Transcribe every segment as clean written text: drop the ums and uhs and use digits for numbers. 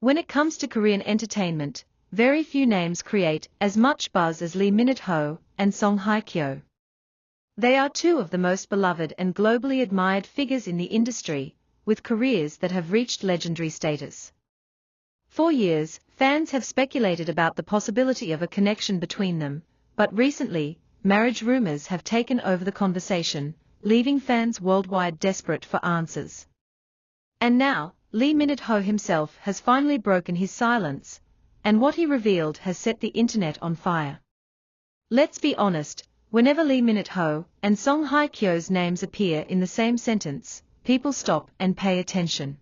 When it comes to Korean entertainment, very few names create as much buzz as Lee Min-ho and Song Hye-kyo. They are two of the most beloved and globally admired figures in the industry, with careers that have reached legendary status. For years, fans have speculated about the possibility of a connection between them, but recently, marriage rumors have taken over the conversation, leaving fans worldwide desperate for answers. And now, Lee Min-ho himself has finally broken his silence, and what he revealed has set the internet on fire. Let's be honest, whenever Lee Min-ho and Song Hye-kyo's names appear in the same sentence, people stop and pay attention.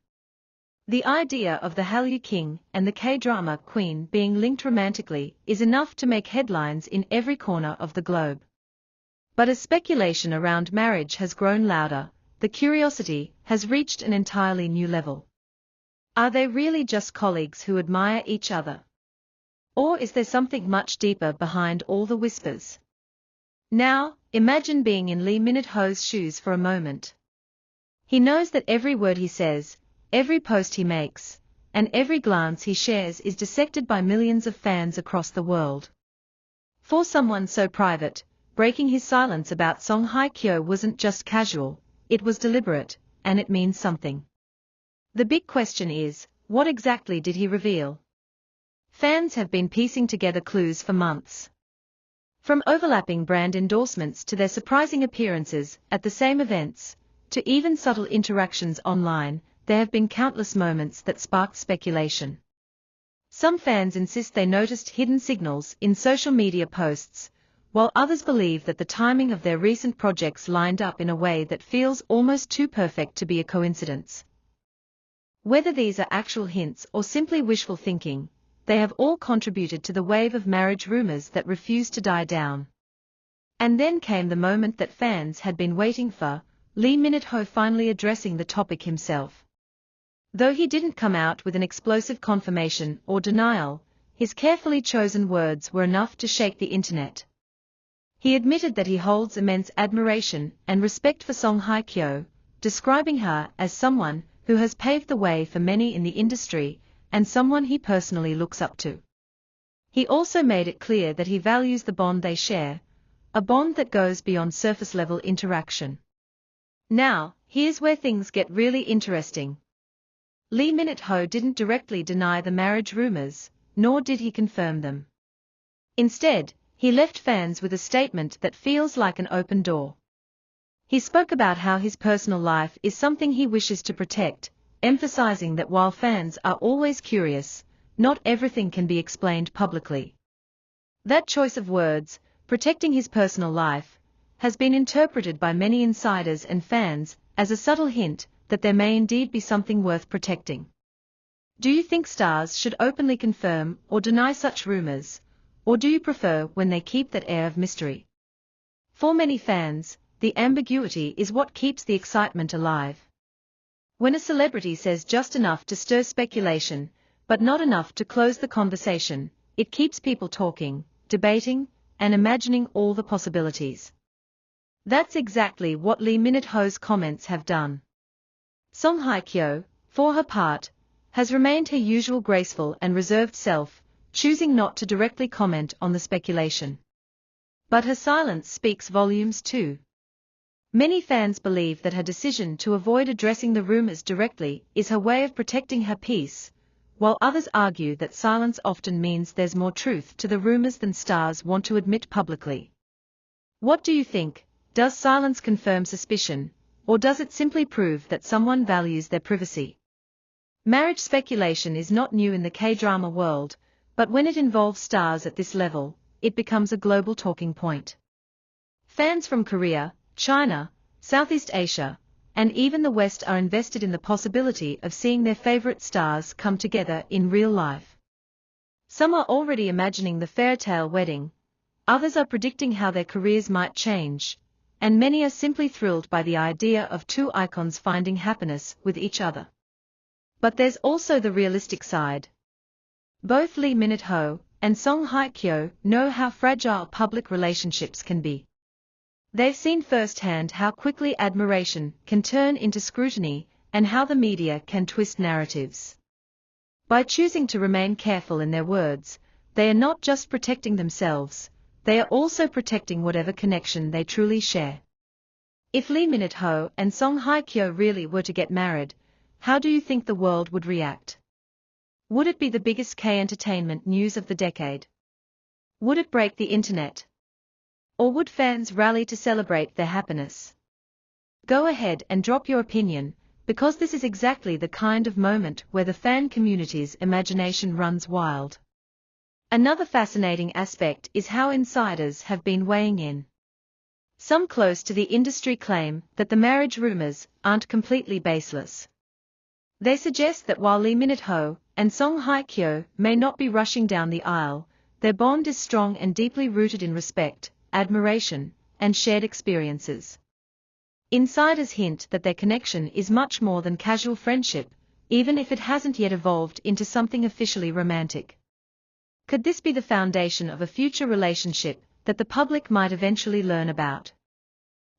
The idea of the Hallyu King and the K-drama queen being linked romantically is enough to make headlines in every corner of the globe. But as speculation around marriage has grown louder, the curiosity has reached an entirely new level. Are they really just colleagues who admire each other? Or is there something much deeper behind all the whispers? Now, imagine being in Lee Min-ho's shoes for a moment. He knows that every word he says, every post he makes, and every glance he shares is dissected by millions of fans across the world. For someone so private, breaking his silence about Song Hye-kyo wasn't just casual, it was deliberate, and it means something. The big question is, what exactly did he reveal? Fans have been piecing together clues for months. From overlapping brand endorsements to their surprising appearances at the same events, to even subtle interactions online, there have been countless moments that sparked speculation. Some fans insist they noticed hidden signals in social media posts, while others believe that the timing of their recent projects lined up in a way that feels almost too perfect to be a coincidence. Whether these are actual hints or simply wishful thinking, they have all contributed to the wave of marriage rumors that refused to die down. And then came the moment that fans had been waiting for, Lee Min-ho finally addressing the topic himself. Though he didn't come out with an explosive confirmation or denial, his carefully chosen words were enough to shake the internet. He admitted that he holds immense admiration and respect for Song Hye-kyo, describing her as someone who has paved the way for many in the industry, and someone he personally looks up to. He also made it clear that he values the bond they share, a bond that goes beyond surface-level interaction. Now, here's where things get really interesting. Lee Min-ho didn't directly deny the marriage rumors, nor did he confirm them. Instead, he left fans with a statement that feels like an open door. He spoke about how his personal life is something he wishes to protect, emphasizing that while fans are always curious, not everything can be explained publicly. That choice of words, protecting his personal life, has been interpreted by many insiders and fans as a subtle hint that there may indeed be something worth protecting. Do you think stars should openly confirm or deny such rumors, or do you prefer when they keep that air of mystery? For many fans, the ambiguity is what keeps the excitement alive. When a celebrity says just enough to stir speculation, but not enough to close the conversation, it keeps people talking, debating, and imagining all the possibilities. That's exactly what Lee Min-ho's comments have done. Song Hye-kyo, for her part, has remained her usual graceful and reserved self, choosing not to directly comment on the speculation. But her silence speaks volumes too. Many fans believe that her decision to avoid addressing the rumors directly is her way of protecting her peace, while others argue that silence often means there's more truth to the rumors than stars want to admit publicly. What do you think? Does silence confirm suspicion, or does it simply prove that someone values their privacy? Marriage speculation is not new in the K-drama world, but when it involves stars at this level, it becomes a global talking point. Fans from Korea, China, Southeast Asia, and even the West are invested in the possibility of seeing their favorite stars come together in real life. Some are already imagining the fairytale wedding, others are predicting how their careers might change, and many are simply thrilled by the idea of two icons finding happiness with each other. But there's also the realistic side. Both Lee Min-ho and Song Hye-kyo know how fragile public relationships can be. They've seen firsthand how quickly admiration can turn into scrutiny and how the media can twist narratives. By choosing to remain careful in their words, they are not just protecting themselves, they are also protecting whatever connection they truly share. If Lee Minute-ho and Song Hye-kyo really were to get married, how do you think the world would react? Would it be the biggest K-entertainment news of the decade? Would it break the internet? Or would fans rally to celebrate their happiness? Go ahead and drop your opinion, because this is exactly the kind of moment where the fan community's imagination runs wild. Another fascinating aspect is how insiders have been weighing in. Some close to the industry claim that the marriage rumors aren't completely baseless. They suggest that while Lee Minute-ho and Song Hye-kyo may not be rushing down the aisle, their bond is strong and deeply rooted in respect, admiration, and shared experiences. Insiders hint that their connection is much more than casual friendship, even if it hasn't yet evolved into something officially romantic. Could this be the foundation of a future relationship that the public might eventually learn about?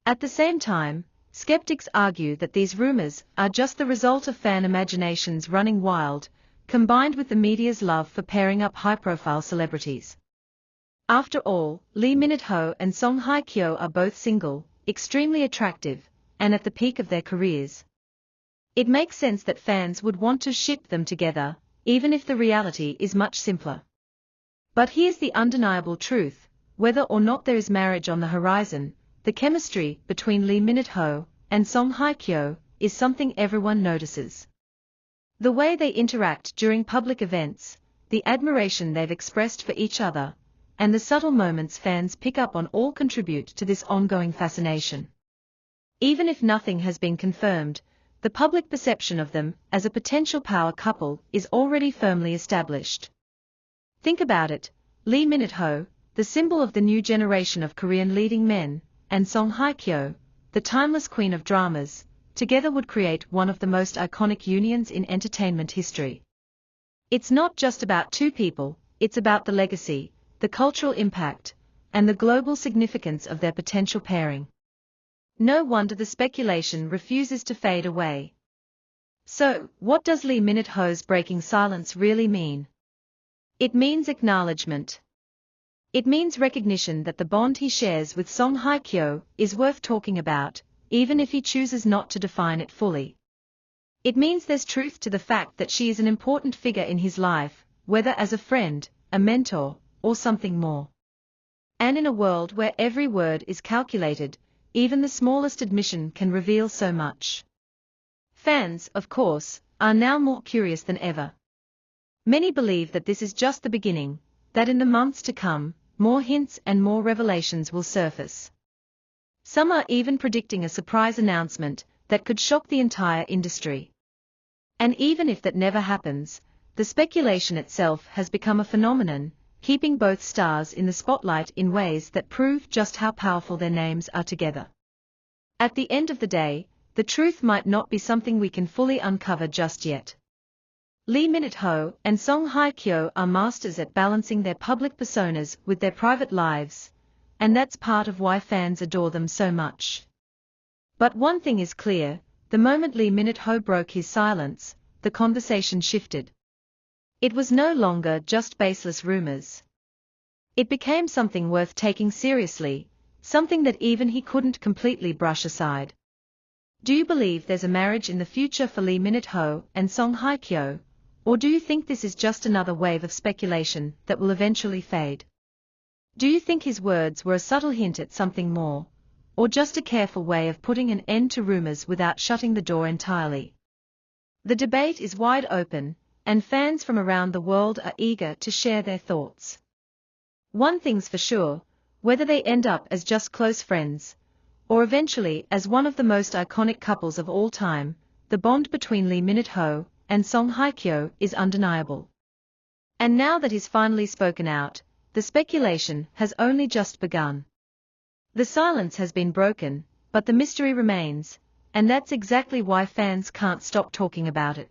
At the same time, skeptics argue that these rumors are just the result of fan imaginations running wild, combined with the media's love for pairing up high-profile celebrities. After all, Lee Minute-ho and Song Hye-kyo are both single, extremely attractive, and at the peak of their careers. It makes sense that fans would want to ship them together, even if the reality is much simpler. But here's the undeniable truth: whether or not there is marriage on the horizon, the chemistry between Lee Minute-ho and Song Hye-kyo is something everyone notices. The way they interact during public events, the admiration they've expressed for each other, and the subtle moments fans pick up on all contribute to this ongoing fascination. Even if nothing has been confirmed, the public perception of them as a potential power couple is already firmly established. Think about it: Lee Minute-ho, the symbol of the new generation of Korean leading men, and Song Hye-kyo, the timeless queen of dramas, together would create one of the most iconic unions in entertainment history. It's not just about two people, it's about the legacy, the cultural impact, and the global significance of their potential pairing. No wonder the speculation refuses to fade away. So, what does Lee Minute-ho's breaking silence really mean? It means acknowledgement. It means recognition that the bond he shares with Song Hye-kyo is worth talking about, even if he chooses not to define it fully. It means there's truth to the fact that she is an important figure in his life, whether as a friend, a mentor, or something more. And in a world where every word is calculated, even the smallest admission can reveal so much. Fans, of course, are now more curious than ever. Many believe that this is just the beginning, that in the months to come, more hints and more revelations will surface. Some are even predicting a surprise announcement that could shock the entire industry. And even if that never happens, the speculation itself has become a phenomenon, keeping both stars in the spotlight in ways that prove just how powerful their names are together. At the end of the day, the truth might not be something we can fully uncover just yet. Lee Minute-ho and Song Hye-kyo are masters at balancing their public personas with their private lives, and that's part of why fans adore them so much. But one thing is clear: the moment Lee Minute-ho broke his silence, the conversation shifted. It was no longer just baseless rumors. It became something worth taking seriously, something that even he couldn't completely brush aside. Do you believe there's a marriage in the future for Lee Minute-ho and Song Hye-kyo, or do you think this is just another wave of speculation that will eventually fade? Do you think his words were a subtle hint at something more, or just a careful way of putting an end to rumors without shutting the door entirely? The debate is wide open, and fans from around the world are eager to share their thoughts. One thing's for sure: whether they end up as just close friends, or eventually as one of the most iconic couples of all time, the bond between Lee Minute-ho and Song Hye-kyo is undeniable. And now that he's finally spoken out, the speculation has only just begun. The silence has been broken, but the mystery remains, and that's exactly why fans can't stop talking about it.